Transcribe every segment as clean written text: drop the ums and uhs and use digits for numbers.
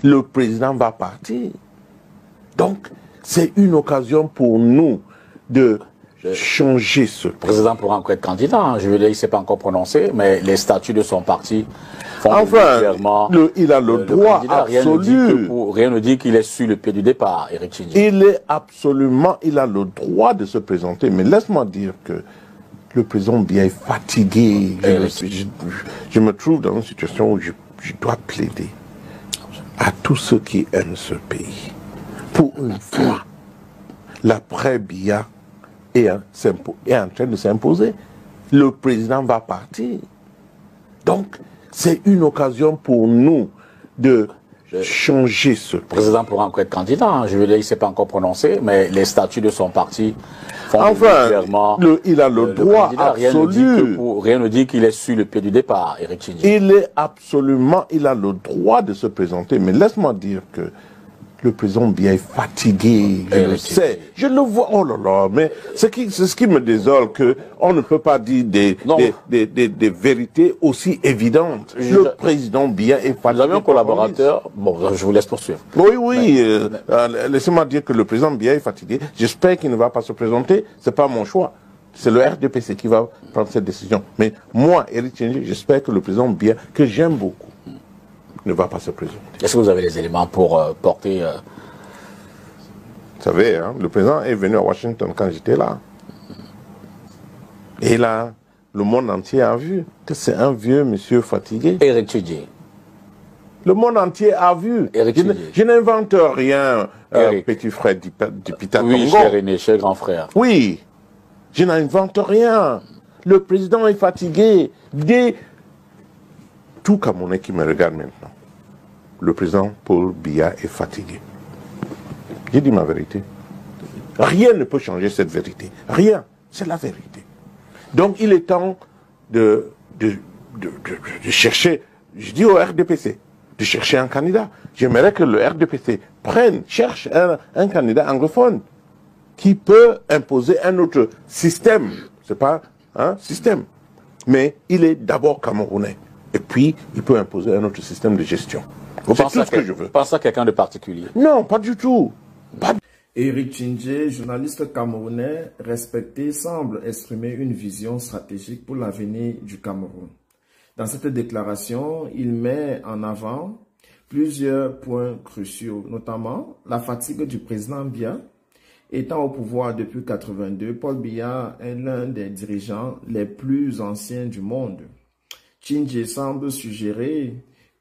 le président va partir. Donc, c'est une occasion pour nous de changer ce... Le président pourra encore être candidat, hein. Je veux dire, il ne s'est pas encore prononcé, mais les statuts de son parti font clairement... il a le droit absolu. Rien ne dit qu'il est sur le pied du départ, Éric Tchindjé. Il a le droit de se présenter, mais laisse-moi dire que le président Biya est fatigué. Je me trouve dans une situation où je dois plaider à tous ceux qui aiment ce pays. Pour une fois, l'après-Biya est en train de s'imposer. Le président va partir. Donc, c'est une occasion pour nous de changer ce... Le président pourra encore être candidat, hein. Je veux dire, il ne s'est pas encore prononcé, mais les statuts de son parti font clairement... il a le droit absolu. Rien ne dit qu'il est sur le pied du départ, Éric Tchindjé. Il a le droit de se présenter, mais laisse-moi dire que le président Biya est fatigué, je le sais. Je le vois, oh là là, mais c'est ce qui me désole, qu'on ne peut pas dire des vérités aussi évidentes. Le président Biya est fatigué. Vous avez un collaborateur, bon, je vous laisse poursuivre. Oui, laissez-moi dire que le président Biya est fatigué. J'espère qu'il ne va pas se présenter, c'est pas mon choix. C'est le RDPC qui va prendre cette décision. Mais moi, Éric Tchindjé, j'espère que le président Biya, que j'aime beaucoup, ne va pas se présenter. Est-ce que vous avez les éléments pour porter... Vous savez, hein, le président est venu à Washington quand j'étais là. Et là, le monde entier a vu que c'est un vieux monsieur fatigué. Éric Tchindjé. Le monde entier a vu. Je n'invente rien, petit frère du Pitatongo. Oui, cher aîné, cher grand frère. Oui, je n'invente rien. Le président est fatigué. Tout Camerounais qui me regarde maintenant, le président Paul Biya est fatigué. J'ai dit ma vérité. Rien ne peut changer cette vérité. Rien. C'est la vérité. Donc il est temps de chercher, je dis au RDPC, de chercher un candidat. J'aimerais que le RDPC cherche un candidat anglophone qui peut imposer un autre système. C'est pas un système. Mais il est d'abord camerounais. Et puis, il peut imposer un autre système de gestion. C'est tout ce que je veux. Vous pensez à quelqu'un de particulier? Non, pas du tout. Éric Tchindjé, journaliste camerounais respecté, semble exprimer une vision stratégique pour l'avenir du Cameroun. Dans cette déclaration, il met en avant plusieurs points cruciaux, notamment la fatigue du président Biya. Étant au pouvoir depuis 1982, Paul Biya est l'un des dirigeants les plus anciens du monde. Tchindjé semble suggérer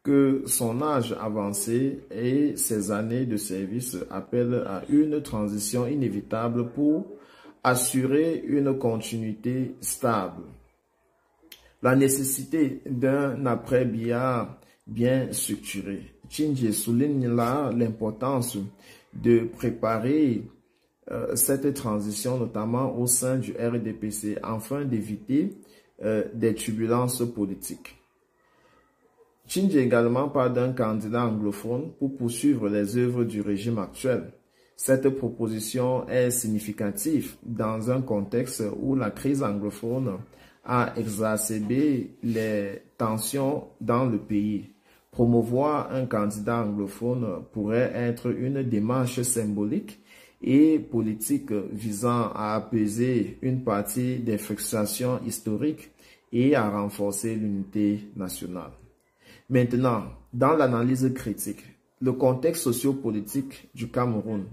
que son âge avancé et ses années de service appellent à une transition inévitable pour assurer une continuité stable. La nécessité d'un après-Biya bien structuré. Tchindjé souligne là l'importance de préparer cette transition, notamment au sein du RDPC, afin d'éviter des turbulences politiques. Tchindjé également parle d'un candidat anglophone pour poursuivre les œuvres du régime actuel. Cette proposition est significative dans un contexte où la crise anglophone a exacerbé les tensions dans le pays. Promouvoir un candidat anglophone pourrait être une démarche symbolique et politique visant à apaiser une partie des frustrations historiques et à renforcer l'unité nationale. Maintenant, dans l'analyse critique, le contexte sociopolitique du Cameroun,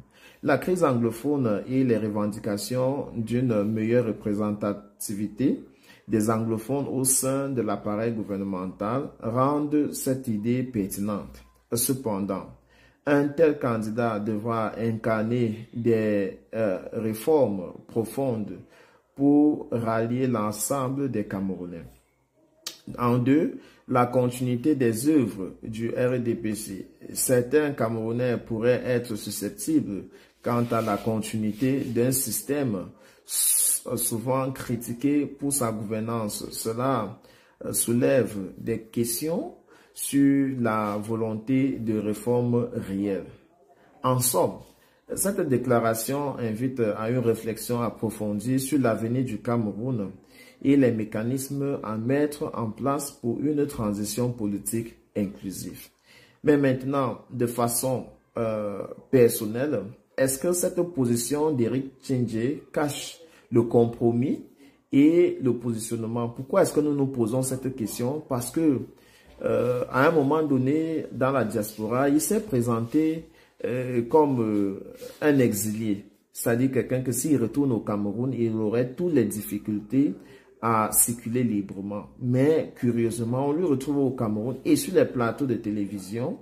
la crise anglophone et les revendications d'une meilleure représentativité des anglophones au sein de l'appareil gouvernemental rendent cette idée pertinente. Cependant, un tel candidat devra incarner des réformes profondes pour rallier l'ensemble des Camerounais. En deux, la continuité des œuvres du RDPC. Certains Camerounais pourraient être susceptibles quant à la continuité d'un système souvent critiqué pour sa gouvernance. Cela soulève des questions sur la volonté de réforme réelle. En somme, cette déclaration invite à une réflexion approfondie sur l'avenir du Cameroun et les mécanismes à mettre en place pour une transition politique inclusive. Mais maintenant, de façon personnelle, est-ce que cette position d'Eric Tchindjé cache le compromis et le positionnement? Pourquoi est-ce que nous nous posons cette question? Parce que à un moment donné, dans la diaspora, il s'est présenté comme un exilé. C'est-à-dire quelqu'un que s'il retourne au Cameroun, il aurait toutes les difficultés à circuler librement. Mais curieusement, on lui retrouve au Cameroun et sur les plateaux de télévision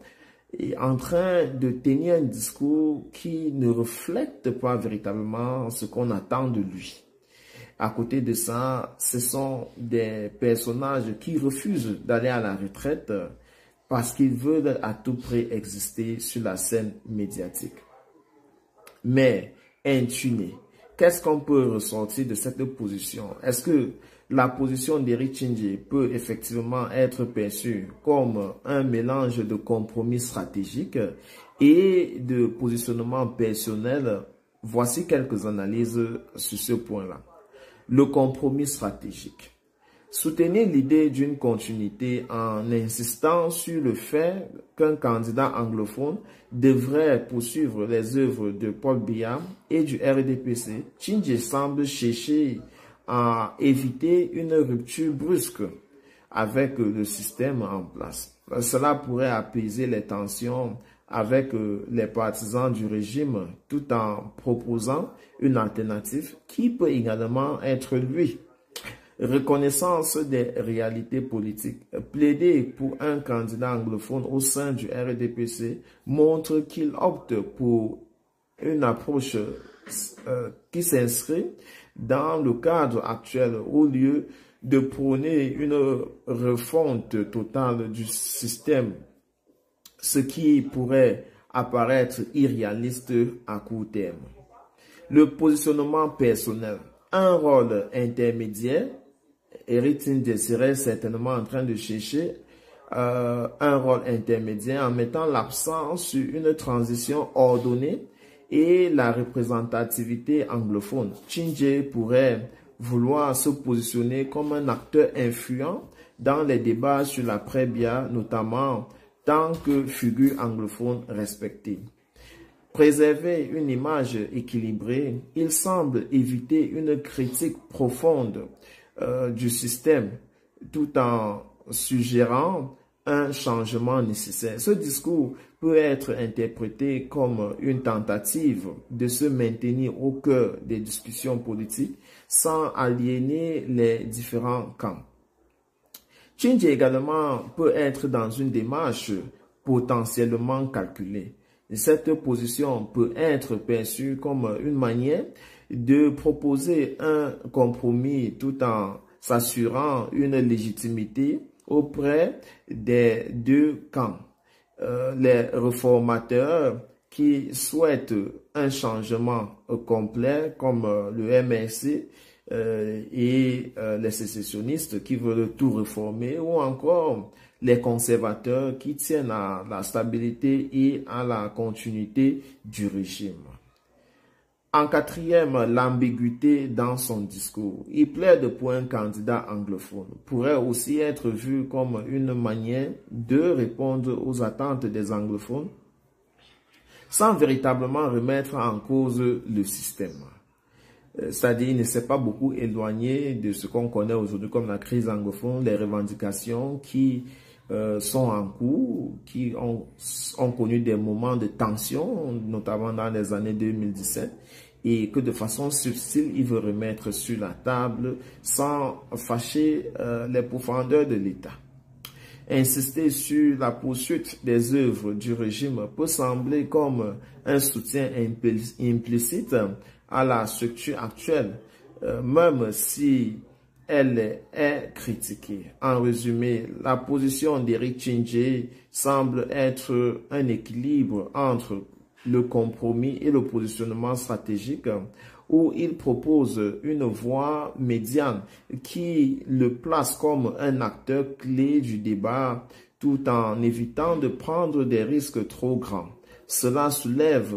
et en train de tenir un discours qui ne reflète pas véritablement ce qu'on attend de lui. À côté de ça, ce sont des personnages qui refusent d'aller à la retraite parce qu'ils veulent à tout prix exister sur la scène médiatique. Mais, intuné, qu'est-ce qu'on peut ressortir de cette position? Est-ce que la position d'Eric Tchindjé peut effectivement être perçue comme un mélange de compromis stratégiques et de positionnement personnel? Voici quelques analyses sur ce point-là. Le compromis stratégique. Soutenir l'idée d'une continuité en insistant sur le fait qu'un candidat anglophone devrait poursuivre les œuvres de Paul Biya et du RDPC, Tchindjé semble chercher à éviter une rupture brusque avec le système en place. Cela pourrait apaiser les tensions avec les partisans du régime tout en proposant une alternative qui peut également être lui. Reconnaissance des réalités politiques. Plaider pour un candidat anglophone au sein du RDPC montre qu'il opte pour une approche qui s'inscrit dans le cadre actuel au lieu de prôner une refonte totale du système, ce qui pourrait apparaître irréaliste à court terme. Le positionnement personnel. Un rôle intermédiaire. Eric Tchindjé serait certainement en train de chercher un rôle intermédiaire en mettant l'accent sur une transition ordonnée et la représentativité anglophone. Tchindjé pourrait vouloir se positionner comme un acteur influent dans les débats sur l'après-Biya, notamment tant que figure anglophone respectée. Préserver une image équilibrée, il semble éviter une critique profonde du système tout en suggérant un changement nécessaire. Ce discours peut être interprété comme une tentative de se maintenir au cœur des discussions politiques sans aliéner les différents camps. Tchindjé également peut être dans une démarche potentiellement calculée. Cette position peut être perçue comme une manière de proposer un compromis tout en s'assurant une légitimité auprès des deux camps. Les réformateurs qui souhaitent un changement complet comme le MRC et les sécessionnistes qui veulent tout réformer ou encore les conservateurs qui tiennent à la stabilité et à la continuité du régime. En quatrième, l'ambiguïté dans son discours. Il plaide pour un candidat anglophone. Pourrait aussi être vu comme une manière de répondre aux attentes des anglophones sans véritablement remettre en cause le système. C'est-à-dire, il ne s'est pas beaucoup éloigné de ce qu'on connaît aujourd'hui comme la crise anglophone, les revendications qui sont en cours, qui ont connu des moments de tension, notamment dans les années 2017, et que de façon subtile, il veut remettre sur la table sans fâcher les profondeurs de l'État. Insister sur la poursuite des œuvres du régime peut sembler comme un soutien implicite à la structure actuelle, même si elle est critiquée. En résumé, la position d'Eric Tchindjé semble être un équilibre entre le compromis et le positionnement stratégique où il propose une voie médiane qui le place comme un acteur clé du débat tout en évitant de prendre des risques trop grands. Cela soulève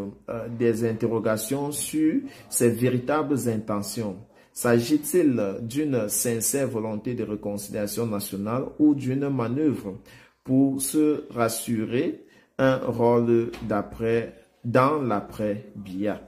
des interrogations sur ses véritables intentions. S'agit-il d'une sincère volonté de réconciliation nationale ou d'une manœuvre pour se rassurer un rôle dans l'après-Biya.